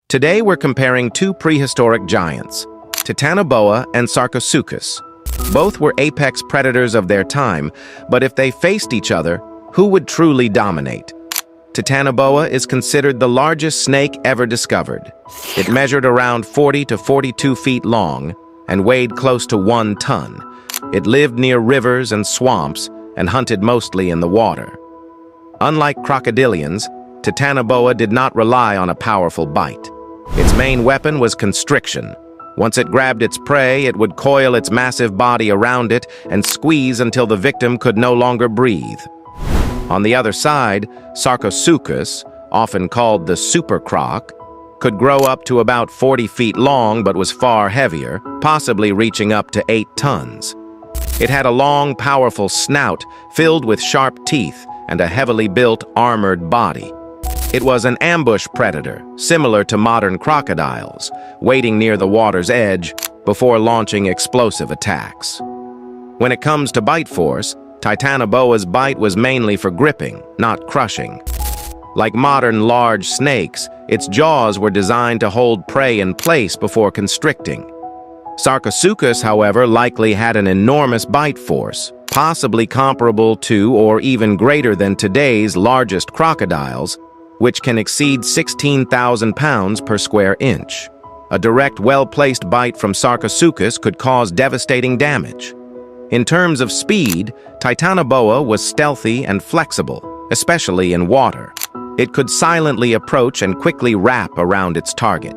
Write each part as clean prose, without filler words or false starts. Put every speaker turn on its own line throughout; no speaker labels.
Today we're comparing two prehistoric giants, Titanoboa and Sarcosuchus. Both were apex predators of their time, but if they faced each other, who would truly dominate? Titanoboa is considered the largest snake ever discovered. It measured around 40 to 42 feet long and weighed close to 1 ton. It lived near rivers and swamps and hunted mostly in the water. Unlike crocodilians, Titanoboa did not rely on a powerful bite. Its main weapon was constriction. Once it grabbed its prey, it would coil its massive body around it and squeeze until the victim could no longer breathe. On the other side, Sarcosuchus, often called the super croc, could grow up to about 40 feet long but was far heavier, possibly reaching up to 8 tons. It had a long, powerful snout filled with sharp teeth and a heavily built, armored body. It was an ambush predator, similar to modern crocodiles, waiting near the water's edge before launching explosive attacks. When it comes to bite force, Titanoboa's bite was mainly for gripping, not crushing. Like modern large snakes, its jaws were designed to hold prey in place before constricting. Sarcosuchus, however, likely had an enormous bite force, possibly comparable to or even greater than today's largest crocodiles, which can exceed 16,000 pounds per square inch. A direct, well-placed bite from Sarcosuchus could cause devastating damage. In terms of speed, Titanoboa was stealthy and flexible, especially in water. It could silently approach and quickly wrap around its target.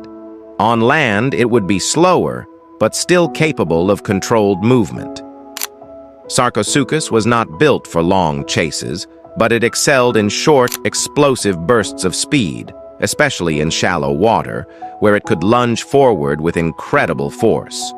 On land, it would be slower, but still capable of controlled movement. Sarcosuchus was not built for long chases, but it excelled in short, explosive bursts of speed, especially in shallow water, where it could lunge forward with incredible force.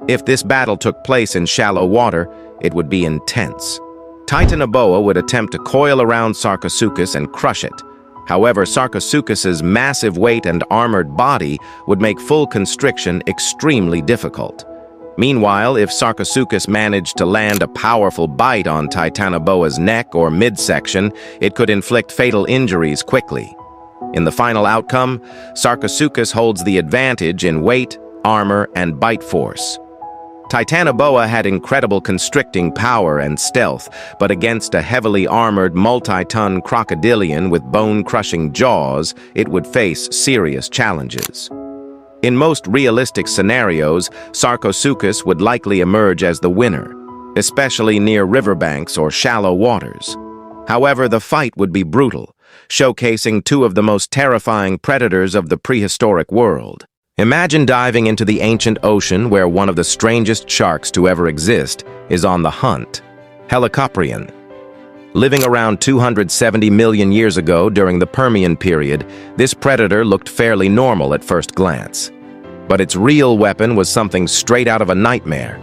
If this battle took place in shallow water, it would be intense. Titanoboa would attempt to coil around Sarcosuchus and crush it. However, Sarcosuchus's massive weight and armored body would make full constriction extremely difficult. Meanwhile, if Sarcosuchus managed to land a powerful bite on Titanoboa's neck or midsection, it could inflict fatal injuries quickly. In the final outcome, Sarcosuchus holds the advantage in weight, armor, and bite force. Titanoboa had incredible constricting power and stealth, but against a heavily armored multi-ton crocodilian with bone-crushing jaws, it would face serious challenges. In most realistic scenarios, Sarcosuchus would likely emerge as the winner, especially near riverbanks or shallow waters. However, the fight would be brutal, showcasing two of the most terrifying predators of the prehistoric world. Imagine diving into the ancient ocean where one of the strangest sharks to ever exist is on the hunt, Helicoprion. Living around 270 million years ago during the Permian period, this predator looked fairly normal at first glance. But its real weapon was something straight out of a nightmare.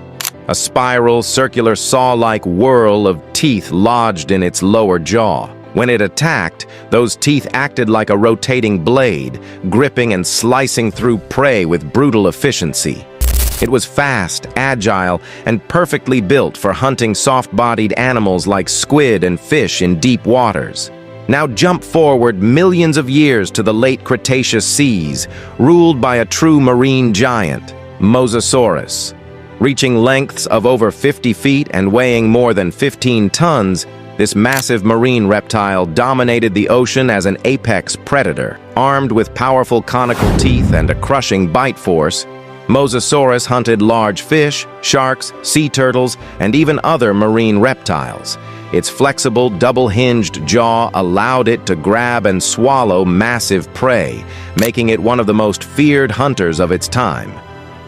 A spiral, circular saw-like whirl of teeth lodged in its lower jaw. When it attacked, those teeth acted like a rotating blade, gripping and slicing through prey with brutal efficiency. It was fast, agile, and perfectly built for hunting soft-bodied animals like squid and fish in deep waters. Now jump forward millions of years to the late Cretaceous seas, ruled by a true marine giant, Mosasaurus. Reaching lengths of over 50 feet and weighing more than 15 tons, this massive marine reptile dominated the ocean as an apex predator. Armed with powerful conical teeth and a crushing bite force, Mosasaurus hunted large fish, sharks, sea turtles, and even other marine reptiles. Its flexible, double-hinged jaw allowed it to grab and swallow massive prey, making it one of the most feared hunters of its time.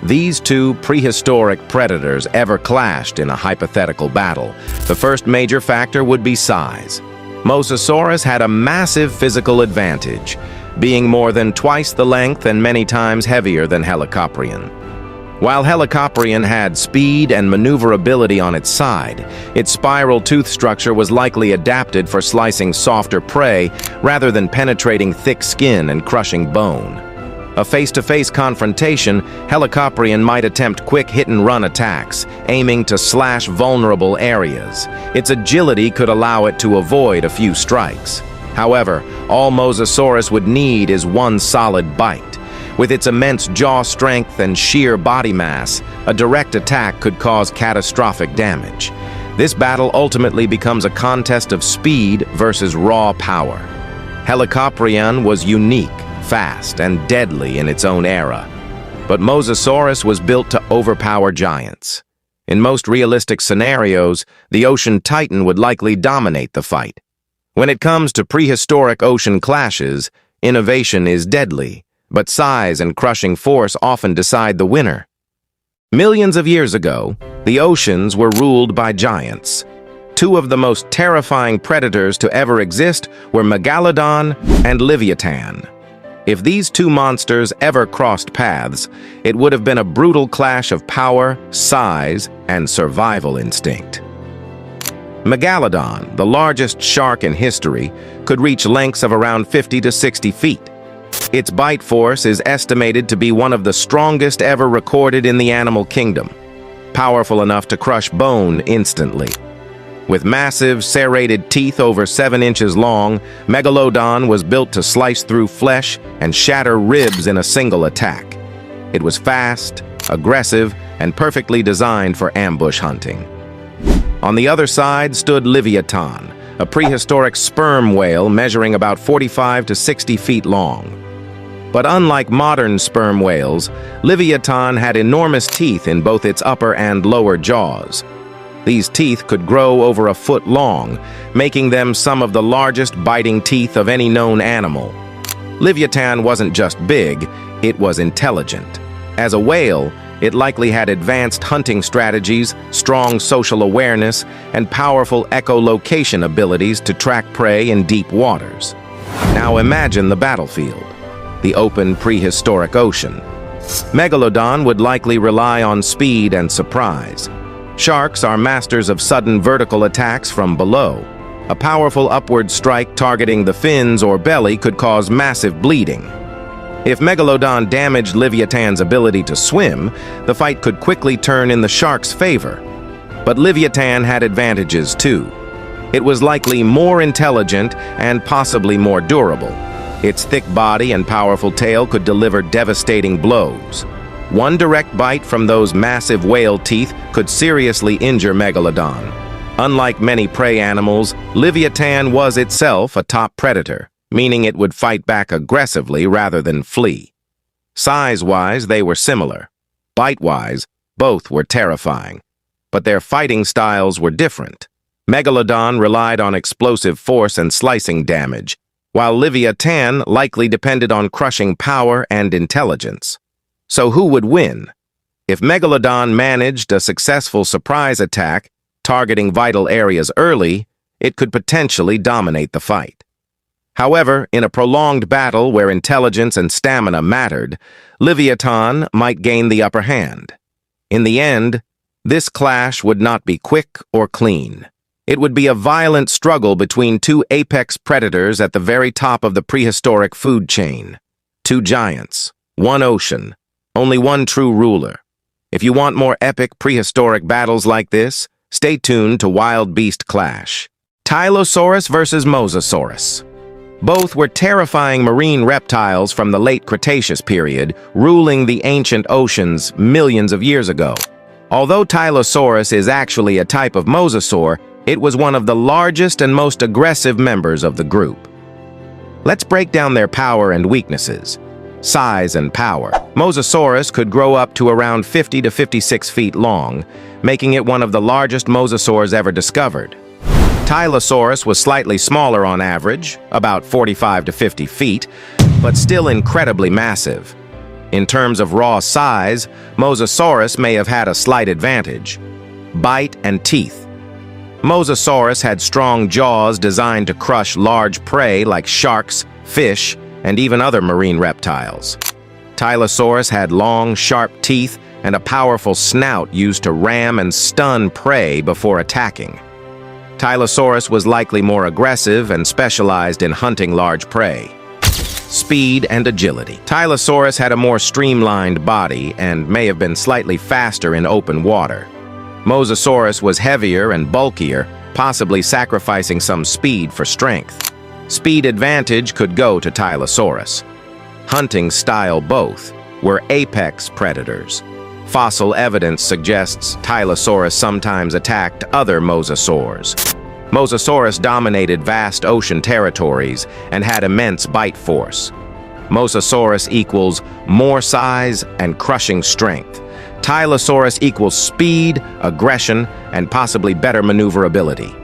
These two prehistoric predators ever clashed in a hypothetical battle. The first major factor would be size. Mosasaurus had a massive physical advantage, being more than twice the length and many times heavier than Helicoprion. While Helicoprion had speed and maneuverability on its side, its spiral tooth structure was likely adapted for slicing softer prey rather than penetrating thick skin and crushing bone. A face-to-face confrontation, Helicoprion might attempt quick hit-and-run attacks, aiming to slash vulnerable areas. Its agility could allow it to avoid a few strikes. However, all Mosasaurus would need is one solid bite. With its immense jaw strength and sheer body mass, a direct attack could cause catastrophic damage. This battle ultimately becomes a contest of speed versus raw power. Helicoprion was unique, fast, and deadly in its own era. But Mosasaurus was built to overpower giants. In most realistic scenarios, the ocean titan would likely dominate the fight. When it comes to prehistoric ocean clashes, innovation is deadly, but size and crushing force often decide the winner. Millions of years ago, the oceans were ruled by giants. Two of the most terrifying predators to ever exist were Megalodon and Livyatan. If these two monsters ever crossed paths, it would have been a brutal clash of power, size, and survival instinct. Megalodon, the largest shark in history, could reach lengths of around 50 to 60 feet. Its bite force is estimated to be one of the strongest ever recorded in the animal kingdom, powerful enough to crush bone instantly. With massive, serrated teeth over 7 inches long, Megalodon was built to slice through flesh and shatter ribs in a single attack. It was fast, aggressive, and perfectly designed for ambush hunting. On the other side stood Livyatan, a prehistoric sperm whale measuring about 45 to 60 feet long. But unlike modern sperm whales, Livyatan had enormous teeth in both its upper and lower jaws. These teeth could grow over a foot long, making them some of the largest biting teeth of any known animal. Livyatan wasn't just big, it was intelligent. As a whale, it likely had advanced hunting strategies, strong social awareness, and powerful echolocation abilities to track prey in deep waters. Now imagine the battlefield. The open prehistoric ocean. Megalodon would likely rely on speed and surprise. Sharks are masters of sudden vertical attacks from below. A powerful upward strike targeting the fins or belly could cause massive bleeding. If Megalodon damaged Livyatan's ability to swim, the fight could quickly turn in the shark's favor. But Livyatan had advantages too. It was likely more intelligent and possibly more durable. Its thick body and powerful tail could deliver devastating blows. One direct bite from those massive whale teeth could seriously injure Megalodon. Unlike many prey animals, Livyatan was itself a top predator, meaning it would fight back aggressively rather than flee. Size-wise, they were similar. Bite-wise, both were terrifying. But their fighting styles were different. Megalodon relied on explosive force and slicing damage, while Livyatan likely depended on crushing power and intelligence. So who would win? If Megalodon managed a successful surprise attack, targeting vital areas early, it could potentially dominate the fight. However, in a prolonged battle where intelligence and stamina mattered, Livyatan might gain the upper hand. In the end, this clash would not be quick or clean. It would be a violent struggle between two apex predators at the very top of the prehistoric food chain. Two giants, one ocean, only one true ruler. If you want more epic prehistoric battles like this, stay tuned to Wild Beast Clash. Tylosaurus versus Mosasaurus. Both were terrifying marine reptiles from the late Cretaceous period, ruling the ancient oceans millions of years ago. Although Tylosaurus is actually a type of mosasaur, it was one of the largest and most aggressive members of the group. Let's break down their power and weaknesses. Size and power. Mosasaurus could grow up to around 50 to 56 feet long, making it one of the largest mosasaurs ever discovered. Tylosaurus was slightly smaller on average, about 45 to 50 feet, but still incredibly massive. In terms of raw size, Mosasaurus may have had a slight advantage. Bite and teeth. Mosasaurus had strong jaws designed to crush large prey like sharks, fish, and even other marine reptiles. Tylosaurus had long, sharp teeth and a powerful snout used to ram and stun prey before attacking. Tylosaurus was likely more aggressive and specialized in hunting large prey. Speed and agility. Tylosaurus had a more streamlined body and may have been slightly faster in open water. Mosasaurus was heavier and bulkier, possibly sacrificing some speed for strength. Speed advantage could go to Tylosaurus. hunting style both, were apex predators. Fossil evidence suggests Tylosaurus sometimes attacked other mosasaurs. Mosasaurus dominated vast ocean territories and had immense bite force. Mosasaurus equals more size and crushing strength. Tylosaurus equals speed, aggression, and possibly better maneuverability.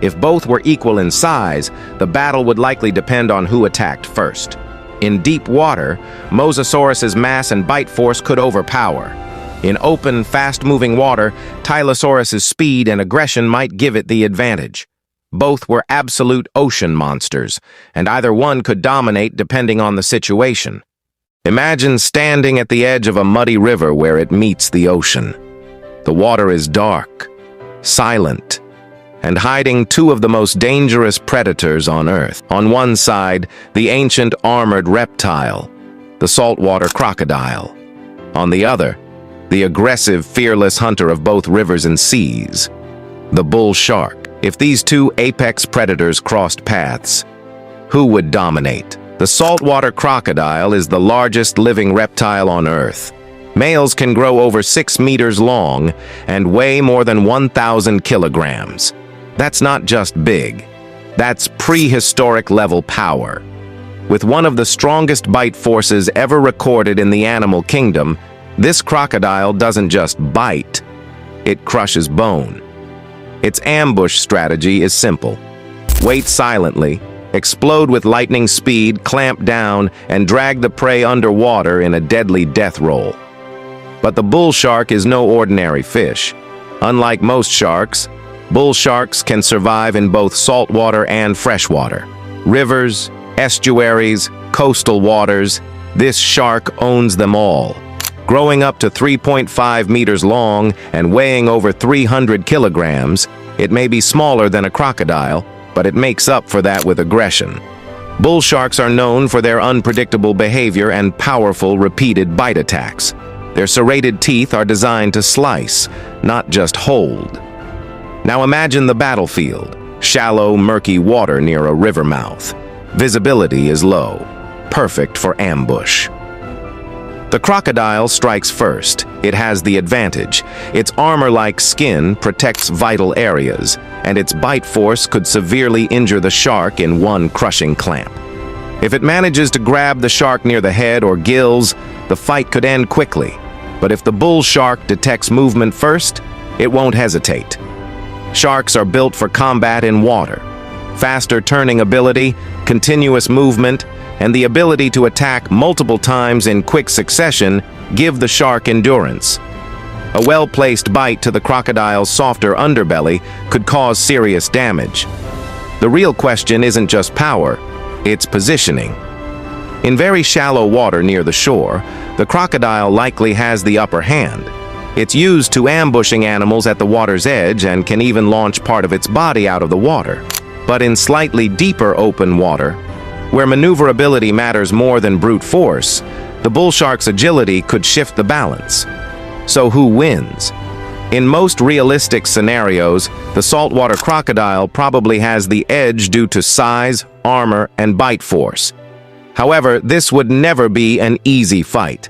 If both were equal in size, the battle would likely depend on who attacked first. In deep water, Mosasaurus's mass and bite force could overpower. In open, fast-moving water, Tylosaurus's speed and aggression might give it the advantage. Both were absolute ocean monsters, and either one could dominate depending on the situation. Imagine standing at the edge of a muddy river where it meets the ocean. The water is dark, silent, and hiding two of the most dangerous predators on Earth. On one side, the ancient armored reptile, the saltwater crocodile. On the other, the aggressive, fearless hunter of both rivers and seas, the bull shark. If these two apex predators crossed paths, who would dominate? The saltwater crocodile is the largest living reptile on Earth. Males can grow over 6 meters long and weigh more than 1,000 kilograms. That's not just big. That's prehistoric level power. With one of the strongest bite forces ever recorded in the animal kingdom, this crocodile doesn't just bite, it crushes bone. Its ambush strategy is simple. Wait silently, explode with lightning speed, clamp down, and drag the prey underwater in a deadly death roll. But the bull shark is no ordinary fish. Unlike most sharks, bull sharks can survive in both saltwater and freshwater. Rivers, estuaries, coastal waters, this shark owns them all. Growing up to 3.5 meters long and weighing over 300 kilograms, it may be smaller than a crocodile, but it makes up for that with aggression. Bull sharks are known for their unpredictable behavior and powerful repeated bite attacks. Their serrated teeth are designed to slice, not just hold. Now imagine the battlefield, shallow, murky water near a river mouth. Visibility is low, perfect for ambush. The crocodile strikes first. It has the advantage. Its armor-like skin protects vital areas, and its bite force could severely injure the shark in one crushing clamp. If it manages to grab the shark near the head or gills, the fight could end quickly. But if the bull shark detects movement first, it won't hesitate. Sharks are built for combat in water. Faster turning ability, continuous movement, and the ability to attack multiple times in quick succession give the shark endurance. A well-placed bite to the crocodile's softer underbelly could cause serious damage. The real question isn't just power, it's positioning. In very shallow water near the shore, the crocodile likely has the upper hand. It's used to ambushing animals at the water's edge and can even launch part of its body out of the water. But in slightly deeper open water, where maneuverability matters more than brute force, the bull shark's agility could shift the balance. So who wins? In most realistic scenarios, the saltwater crocodile probably has the edge due to size, armor, and bite force. However, this would never be an easy fight.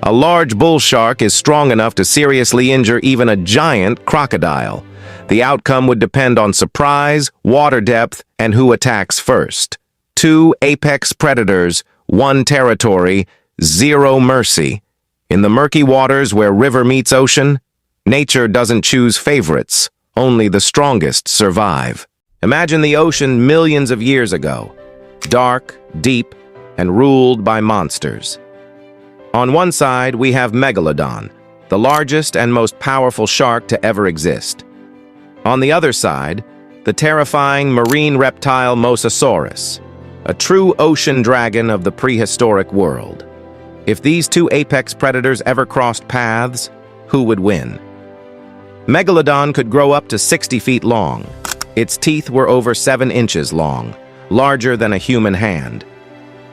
A large bull shark is strong enough to seriously injure even a giant crocodile. The outcome would depend on surprise, water depth, and who attacks first. Two apex predators, one territory, zero mercy. In the murky waters where river meets ocean, nature doesn't choose favorites, only the strongest survive. Imagine the ocean millions of years ago, dark, deep, and ruled by monsters. On one side, we have Megalodon, the largest and most powerful shark to ever exist. On the other side, the terrifying marine reptile Mosasaurus, a true ocean dragon of the prehistoric world. If these two apex predators ever crossed paths, who would win? Megalodon could grow up to 60 feet long. Its teeth were over 7 inches long, larger than a human hand.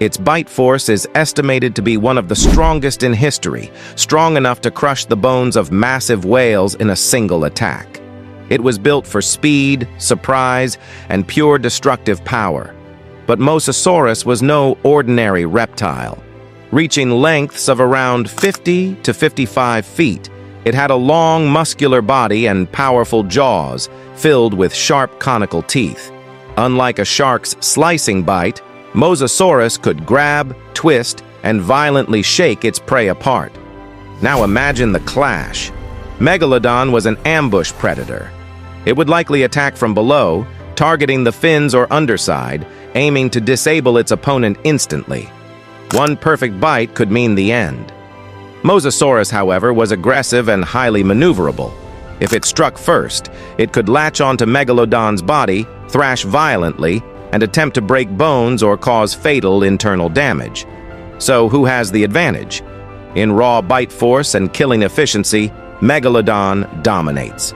Its bite force is estimated to be one of the strongest in history, strong enough to crush the bones of massive whales in a single attack. It was built for speed, surprise, and pure destructive power. But Mosasaurus was no ordinary reptile. reaching lengths of around 50 to 55 feet. It had a long, muscular body and powerful jaws filled with sharp conical teeth. Unlike a shark's slicing bite, Mosasaurus could grab, twist, and violently shake its prey apart. Now imagine the clash. Megalodon was an ambush predator. It would likely attack from below, targeting the fins or underside, aiming to disable its opponent instantly. One perfect bite could mean the end. Mosasaurus, however, was aggressive and highly maneuverable. If it struck first, it could latch onto Megalodon's body, thrash violently, and attempt to break bones or cause fatal internal damage. So who has the advantage? In raw bite force and killing efficiency, Megalodon dominates.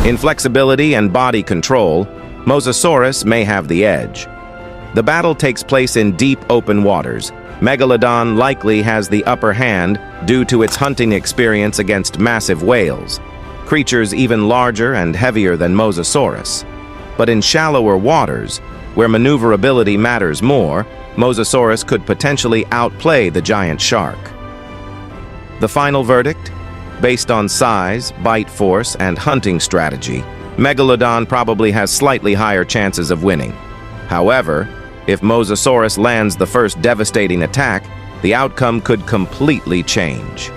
In flexibility and body control, Mosasaurus may have the edge. The battle takes place in deep open waters. Megalodon likely has the upper hand due to its hunting experience against massive whales, creatures even larger and heavier than Mosasaurus. But in shallower waters, where maneuverability matters more, Mosasaurus could potentially outplay the giant shark. The final verdict? Based on size, bite force, and hunting strategy, Megalodon probably has slightly higher chances of winning. However, if Mosasaurus lands the first devastating attack, the outcome could completely change.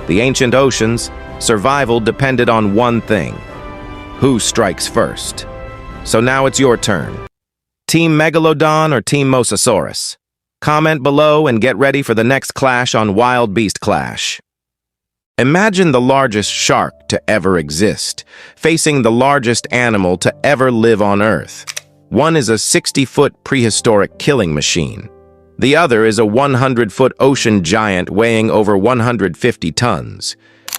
The ancient oceans, survival depended on one thing: who strikes first? So now it's your turn. Team Megalodon or Team Mosasaurus? Comment below and get ready for the next clash on Wild Beast Clash. Imagine the largest shark to ever exist, facing the largest animal to ever live on Earth. One is a 60-foot prehistoric killing machine. The other is a 100-foot ocean giant weighing over 150 tons.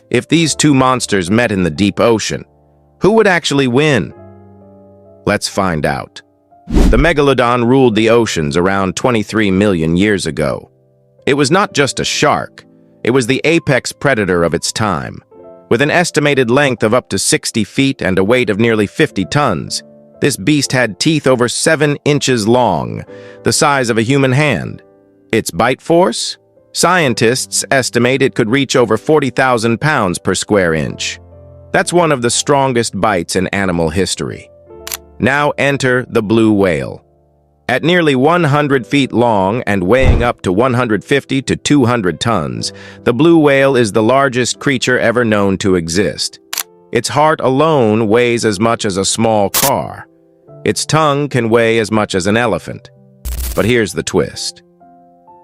If these two monsters met in the deep ocean, who would actually win? Let's find out. The Megalodon ruled the oceans around 23 million years ago. It was not just a shark. It was the apex predator of its time. With an estimated length of up to 60 feet and a weight of nearly 50 tons, this beast had teeth over 7 inches long, the size of a human hand. Its bite force? Scientists estimate it could reach over 40,000 pounds per square inch. That's one of the strongest bites in animal history. Now enter the blue whale. At nearly 100 feet long and weighing up to 150 to 200 tons, the blue whale is the largest creature ever known to exist. Its heart alone weighs as much as a small car. Its tongue can weigh as much as an elephant. But here's the twist.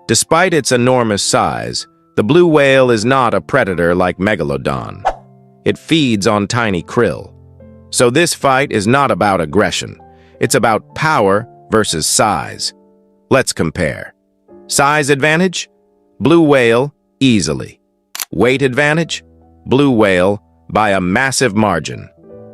Despite its enormous size, the blue whale is not a predator like Megalodon. It feeds on tiny krill. So this fight is not about aggression. It's about power versus size. Let's compare. Size advantage? Blue whale, easily. Weight advantage? Blue whale, by a massive margin.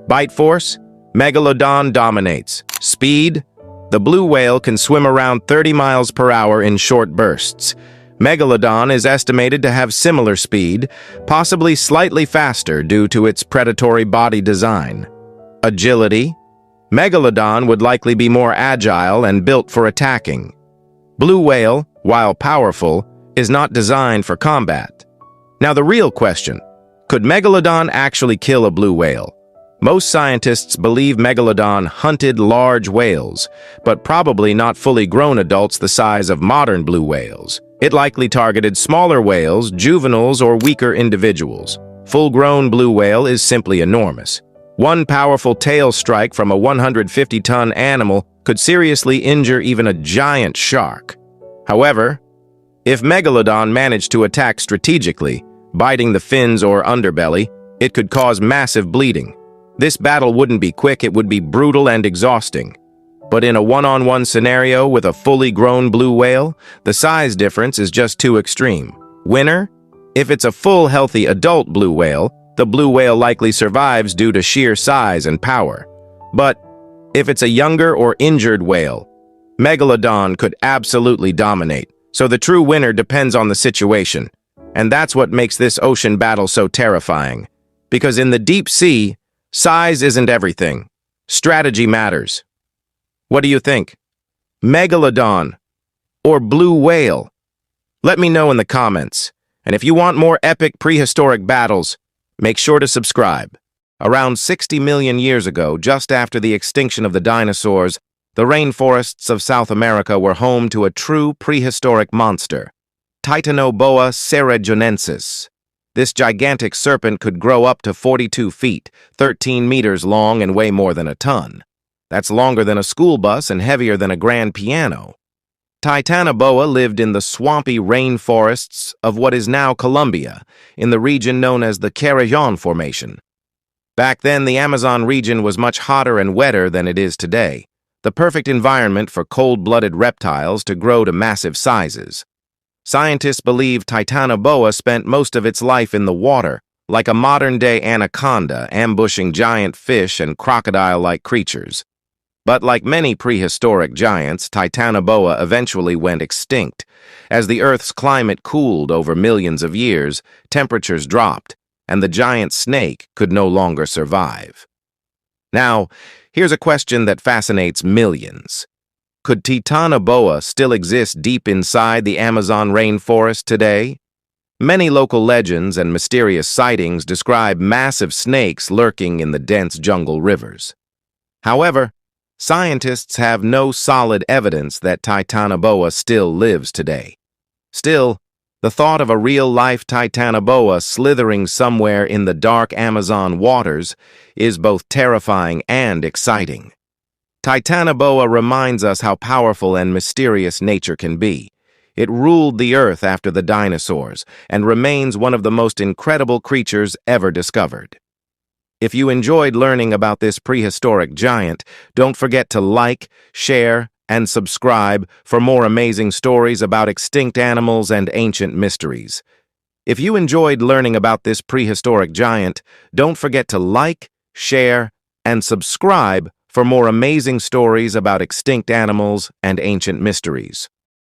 Bite force? Megalodon dominates. Speed? The blue whale can swim around 30 miles per hour in short bursts. Megalodon is estimated to have similar speed, possibly slightly faster due to its predatory body design. Agility? Megalodon would likely be more agile and built for attacking. Blue whale, while powerful, is not designed for combat. Now the real question, could Megalodon actually kill a blue whale? Most scientists believe Megalodon hunted large whales, but probably not fully grown adults the size of modern blue whales. It likely targeted smaller whales, juveniles, or weaker individuals. Full-grown blue whale is simply enormous. One powerful tail strike from a 150-ton animal could seriously injure even a giant shark. However, if Megalodon managed to attack strategically, biting the fins or underbelly, it could cause massive bleeding. This battle wouldn't be quick, it would be brutal and exhausting. But in a one-on-one scenario with a fully grown blue whale, the size difference is just too extreme. Winner? If it's a full, healthy adult blue whale, the blue whale likely survives due to sheer size and power. But if it's a younger or injured whale, Megalodon could absolutely dominate. So the true winner depends on the situation. And that's what makes this ocean battle so terrifying. Because in the deep sea, size isn't everything. Strategy matters. What do you think? Megalodon or blue whale? Let me know in the comments. And if you want more epic prehistoric battles, make sure to subscribe. Around 60 million years ago, just after the extinction of the dinosaurs, the rainforests of South America were home to a true prehistoric monster, Titanoboa cerrejonensis. This gigantic serpent could grow up to 42 feet, 13 meters long, and weigh more than a ton. That's longer than a school bus and heavier than a grand piano. Titanoboa lived in the swampy rainforests of what is now Colombia, in the region known as the Carillon Formation. Back then, the Amazon region was much hotter and wetter than it is today, the perfect environment for cold-blooded reptiles to grow to massive sizes. Scientists believe Titanoboa spent most of its life in the water, like a modern-day anaconda, ambushing giant fish and crocodile-like creatures. But like many prehistoric giants, Titanoboa eventually went extinct. As the Earth's climate cooled over millions of years, temperatures dropped, and the giant snake could no longer survive. Now, here's a question that fascinates millions. Could Titanoboa still exist deep inside the Amazon rainforest today? Many local legends and mysterious sightings describe massive snakes lurking in the dense jungle rivers. However, scientists have no solid evidence that Titanoboa still lives today. Still, the thought of a real-life Titanoboa slithering somewhere in the dark Amazon waters is both terrifying and exciting. Titanoboa reminds us how powerful and mysterious nature can be. It ruled the Earth after the dinosaurs and remains one of the most incredible creatures ever discovered. If you enjoyed learning about this prehistoric giant, don't forget to like, share, and subscribe for more amazing stories about extinct animals and ancient mysteries. If you enjoyed learning about this prehistoric giant, don't forget to like, share, and subscribe for more amazing stories about extinct animals and ancient mysteries.